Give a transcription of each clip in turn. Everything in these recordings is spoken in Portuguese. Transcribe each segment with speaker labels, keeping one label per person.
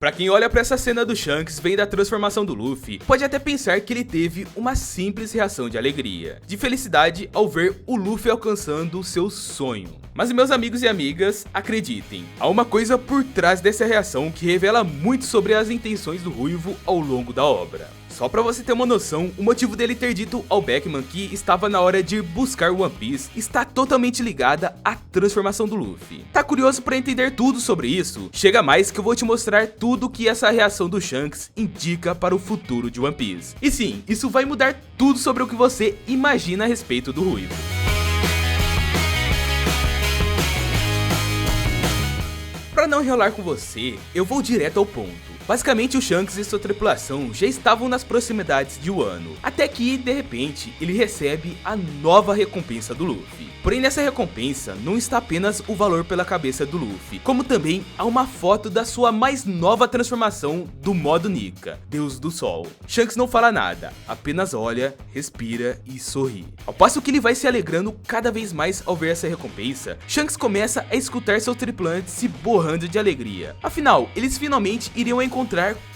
Speaker 1: Pra quem olha pra essa cena do Shanks vendo a transformação do Luffy, pode até pensar que ele teve uma simples reação de alegria, de felicidade ao ver o Luffy alcançando o seu sonho. Mas meus amigos e amigas, acreditem, há uma coisa por trás dessa reação que revela muito sobre as intenções do Ruivo ao longo da obra. Só pra você ter uma noção, o motivo dele ter dito ao Beckman que estava na hora de ir buscar One Piece está totalmente ligada à transformação do Luffy. Tá curioso pra entender tudo sobre isso? Chega mais que eu vou te mostrar tudo que essa reação do Shanks indica para o futuro de One Piece. E sim, isso vai mudar tudo sobre o que você imagina a respeito do Ruivo. Pra não enrolar com você, eu vou direto ao ponto. Basicamente, o Shanks e sua tripulação já estavam nas proximidades de Wano, até que, de repente, ele recebe a nova recompensa do Luffy. Porém, nessa recompensa não está apenas o valor pela cabeça do Luffy, como também há uma foto da sua mais nova transformação do modo Nika, Deus do Sol. Shanks não fala nada, apenas olha, respira e sorri. Ao passo que ele vai se alegrando cada vez mais ao ver essa recompensa, Shanks começa a escutar seus tripulantes se borrando de alegria. Afinal, eles finalmente iriam encontrar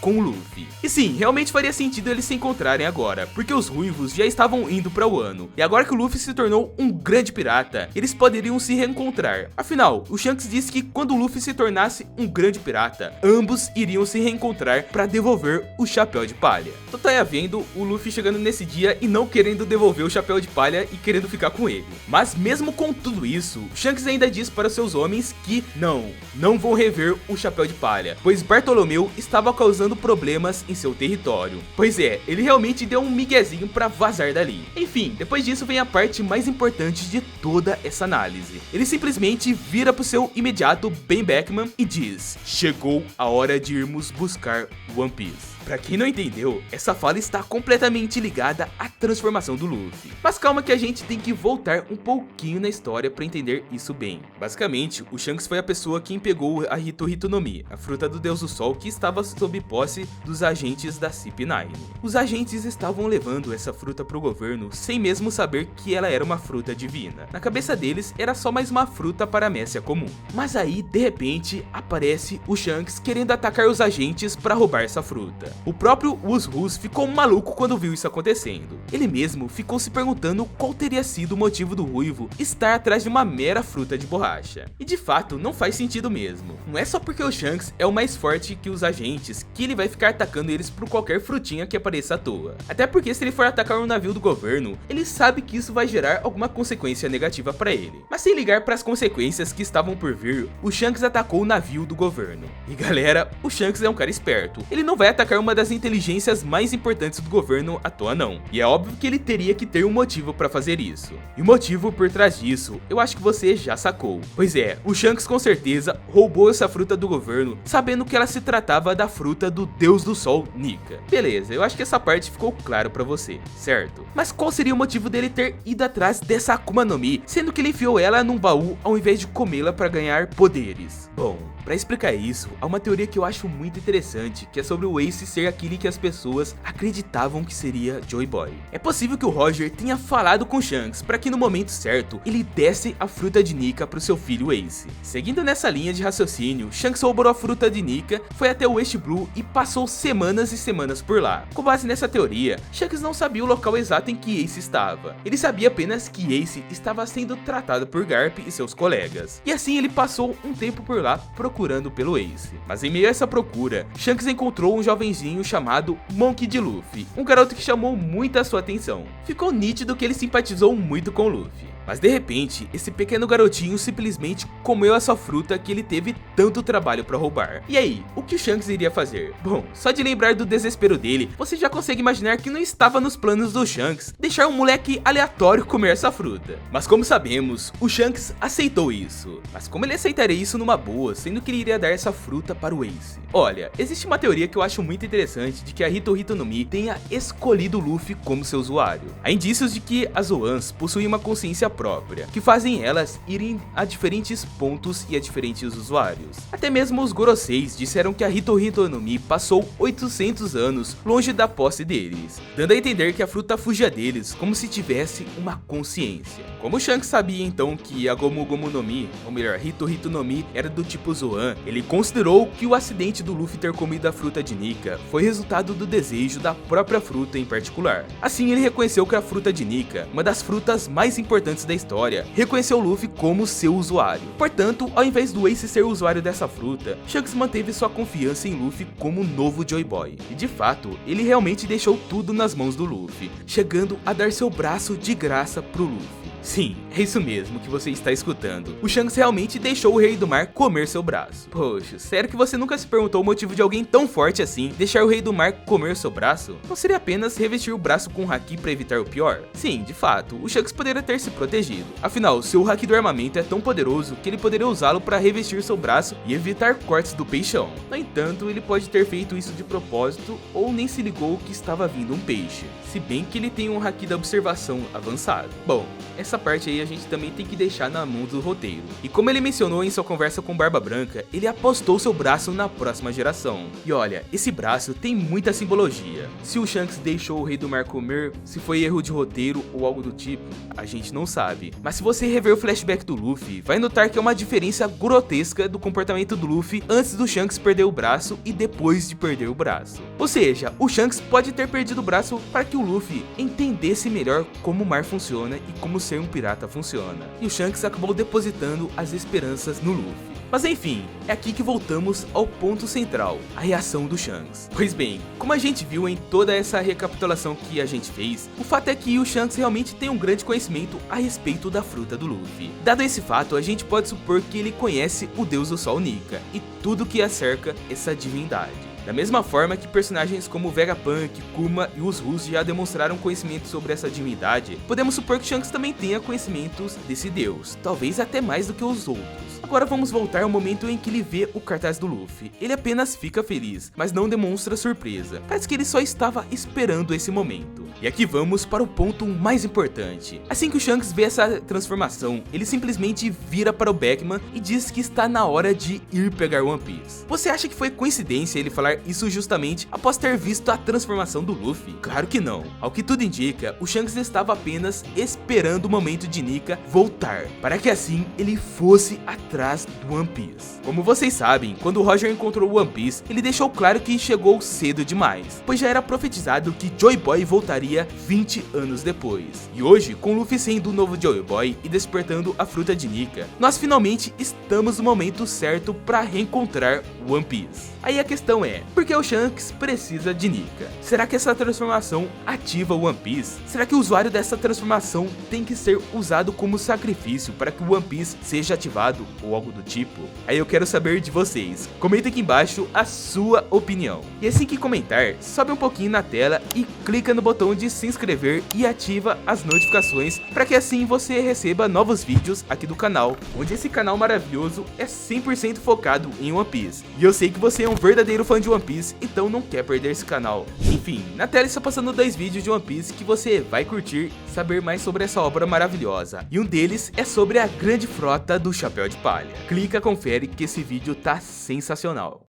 Speaker 1: com o Luffy. E sim, realmente faria sentido eles se encontrarem agora, porque os ruivos já estavam indo para Wano, e agora que o Luffy se tornou um grande pirata, eles poderiam se reencontrar. Afinal, o Shanks disse que quando o Luffy se tornasse um grande pirata, ambos iriam se reencontrar para devolver o chapéu de palha. Tô tá vendo o Luffy chegando nesse dia e não querendo devolver o chapéu de palha e querendo ficar com ele. Mas mesmo com tudo isso, Shanks ainda diz para seus homens que não vão rever o chapéu de palha, pois Bartolomeu estava causando problemas em seu território. Pois é, ele realmente deu um miguezinho para vazar dali. Enfim, depois disso vem a parte mais importante de toda essa análise. Ele simplesmente vira pro seu imediato Ben Beckman e diz: chegou a hora de irmos buscar One Piece. Pra quem não entendeu, essa fala está completamente ligada à transformação do Luffy. Mas calma que a gente tem que voltar um pouquinho na história pra entender isso bem. Basicamente, o Shanks foi a pessoa quem pegou a Hito Hito no Mi, a fruta do Deus do Sol que estava sob posse dos agentes da CP9. Os agentes estavam levando essa fruta pro governo sem mesmo saber que ela era uma fruta divina. Na cabeça deles, era só mais uma fruta paramécia comum. Mas aí, de repente, aparece o Shanks querendo atacar os agentes pra roubar essa fruta. O próprio Wuz ficou maluco quando viu isso acontecendo. Ele mesmo ficou se perguntando qual teria sido o motivo do Ruivo estar atrás de uma mera fruta de borracha. E de fato, não faz sentido mesmo. Não é só porque o Shanks é o mais forte que os agentes que ele vai ficar atacando eles por qualquer frutinha que apareça à toa. Até porque se ele for atacar um navio do governo, ele sabe que isso vai gerar alguma consequência negativa para ele. Mas sem ligar para as consequências que estavam por vir, o Shanks atacou o navio do governo. E galera, o Shanks é um cara esperto. Ele não vai atacar uma das inteligências mais importantes do governo à toa não. E é óbvio que ele teria que ter um motivo para fazer isso. E o motivo por trás disso, eu acho que você já sacou. Pois é, o Shanks com certeza roubou essa fruta do governo, sabendo que ela se tratava da fruta do Deus do Sol, Nika. Beleza, eu acho que essa parte ficou claro para você, certo? Mas qual seria o motivo dele ter ido atrás dessa Akuma no Mi, sendo que ele enfiou ela num baú ao invés de comê-la para ganhar poderes? Bom, para explicar isso, há uma teoria que eu acho muito interessante, que é sobre o Ace ser aquele que as pessoas acreditavam que seria Joy Boy. É possível que o Roger tenha falado com Shanks para que no momento certo ele desse a fruta de Nika para o seu filho Ace. Seguindo nessa linha de raciocínio, Shanks roubou a fruta de Nika, foi até o West Blue e passou semanas e semanas por lá. Com base nessa teoria, Shanks não sabia o local exato em que Ace estava. Ele sabia apenas que Ace estava sendo tratado por Garp e seus colegas. E assim ele passou um tempo por lá procurando pelo Ace. Mas em meio a essa procura, Shanks encontrou um jovenzinho chamado Monkey D. Luffy, um garoto que chamou muito a sua atenção. Ficou nítido que ele simpatizou muito com Luffy. Mas de repente, esse pequeno garotinho simplesmente comeu a sua fruta que ele teve tanto trabalho para roubar. E aí, o que o Shanks iria fazer? Bom, só de lembrar do desespero dele, você já consegue imaginar que não estava nos planos do Shanks deixar um moleque aleatório comer essa fruta. Mas como sabemos, o Shanks aceitou isso. Mas como ele aceitaria isso numa boa, sendo que ele iria dar essa fruta para o Ace? Olha, existe uma teoria que eu acho muito interessante de que a Hito Hito no Mi tenha escolhido o Luffy como seu usuário. Há indícios de que as Zoans possuem uma consciência própria, que fazem elas irem a diferentes pontos e a diferentes usuários. Até mesmo os Goroseis disseram que a Hito-Hito no Mi passou 800 anos longe da posse deles, dando a entender que a fruta fugia deles como se tivesse uma consciência. Como Shanks sabia então que a Gomu Gomu no Mi, ou melhor, Hito-Hito no Mi, era do tipo Zoan, ele considerou que o acidente do Luffy ter comido a fruta de Nika foi resultado do desejo da própria fruta em particular. Assim, ele reconheceu que a fruta de Nika, uma das frutas mais importantes da história, reconheceu Luffy como seu usuário. Portanto, ao invés do Ace ser o usuário dessa fruta, Shanks manteve sua confiança em Luffy como novo Joy Boy. E de fato, ele realmente deixou tudo nas mãos do Luffy, chegando a dar seu braço de graça pro Luffy. Sim, é isso mesmo que você está escutando. O Shanks realmente deixou o Rei do Mar comer seu braço. Poxa, sério que você nunca se perguntou o motivo de alguém tão forte assim deixar o Rei do Mar comer seu braço? Não seria apenas revestir o braço com Haki para evitar o pior? Sim, de fato, o Shanks poderia ter se protegido. Afinal, seu Haki do armamento é tão poderoso que ele poderia usá-lo para revestir seu braço e evitar cortes do peixão. No entanto, ele pode ter feito isso de propósito ou nem se ligou que estava vindo um peixe. Se bem que ele tem um Haki da observação avançado. Bom, essa parte aí a gente também tem que deixar na mão do roteiro. E como ele mencionou em sua conversa com Barba Branca, ele apostou seu braço na próxima geração. E olha, esse braço tem muita simbologia. Se o Shanks deixou o Rei do Mar comer, se foi erro de roteiro ou algo do tipo, a gente não sabe. Mas se você rever o flashback do Luffy, vai notar que é uma diferença grotesca do comportamento do Luffy antes do Shanks perder o braço e depois de perder o braço. Ou seja, o Shanks pode ter perdido o braço para que o Luffy entendesse melhor como o mar funciona e como ser um pirata funciona. E o Shanks acabou depositando as esperanças no Luffy. Mas enfim, é aqui que voltamos ao ponto central, a reação do Shanks. Pois bem, como a gente viu em toda essa recapitulação que a gente fez, o fato é que o Shanks realmente tem um grande conhecimento a respeito da fruta do Luffy. Dado esse fato, a gente pode supor que ele conhece o Deus do Sol Nika e tudo que acerca essa divindade. Da mesma forma que personagens como Vegapunk, Kuma e os Usos já demonstraram conhecimento sobre essa divindade, podemos supor que Shanks também tenha conhecimentos desse deus, talvez até mais do que os outros. Agora vamos voltar ao momento em que ele vê o cartaz do Luffy. Ele apenas fica feliz, mas não demonstra surpresa. Parece que ele só estava esperando esse momento. E aqui vamos para o ponto mais importante. Assim que o Shanks vê essa transformação, ele simplesmente vira para o Beckman e diz que está na hora de ir pegar One Piece. Você acha que foi coincidência ele falar isso justamente após ter visto a transformação do Luffy? Claro que não. Ao que tudo indica, o Shanks estava apenas esperando o momento de Nika voltar, para que assim ele fosse atrás do One Piece. Como vocês sabem, quando o Roger encontrou o One Piece, ele deixou claro que chegou cedo demais, pois já era profetizado que Joy Boy voltaria 20 anos depois. E hoje, com Luffy sendo o novo Joy Boy e despertando a fruta de Nika, nós finalmente estamos no momento certo para reencontrar o One Piece. Aí a questão é, por que o Shanks precisa de Nika? Será que essa transformação ativa o One Piece? Será que o usuário dessa transformação tem que ser usado como sacrifício para que o One Piece seja ativado ou algo do tipo? Aí eu quero saber de vocês. Comenta aqui embaixo a sua opinião. E assim que comentar, sobe um pouquinho na tela e clica no botão de se inscrever e ativa as notificações para que assim você receba novos vídeos aqui do canal, onde esse canal maravilhoso é 100% focado em One Piece. E eu sei que você é um verdadeiro fã de One Piece, então não quer perder esse canal. Enfim, na tela está passando 2 vídeos de One Piece que você vai curtir saber mais sobre essa obra maravilhosa. E um deles é sobre a grande frota do Chapéu de Palha. Clica, confere que esse vídeo tá sensacional.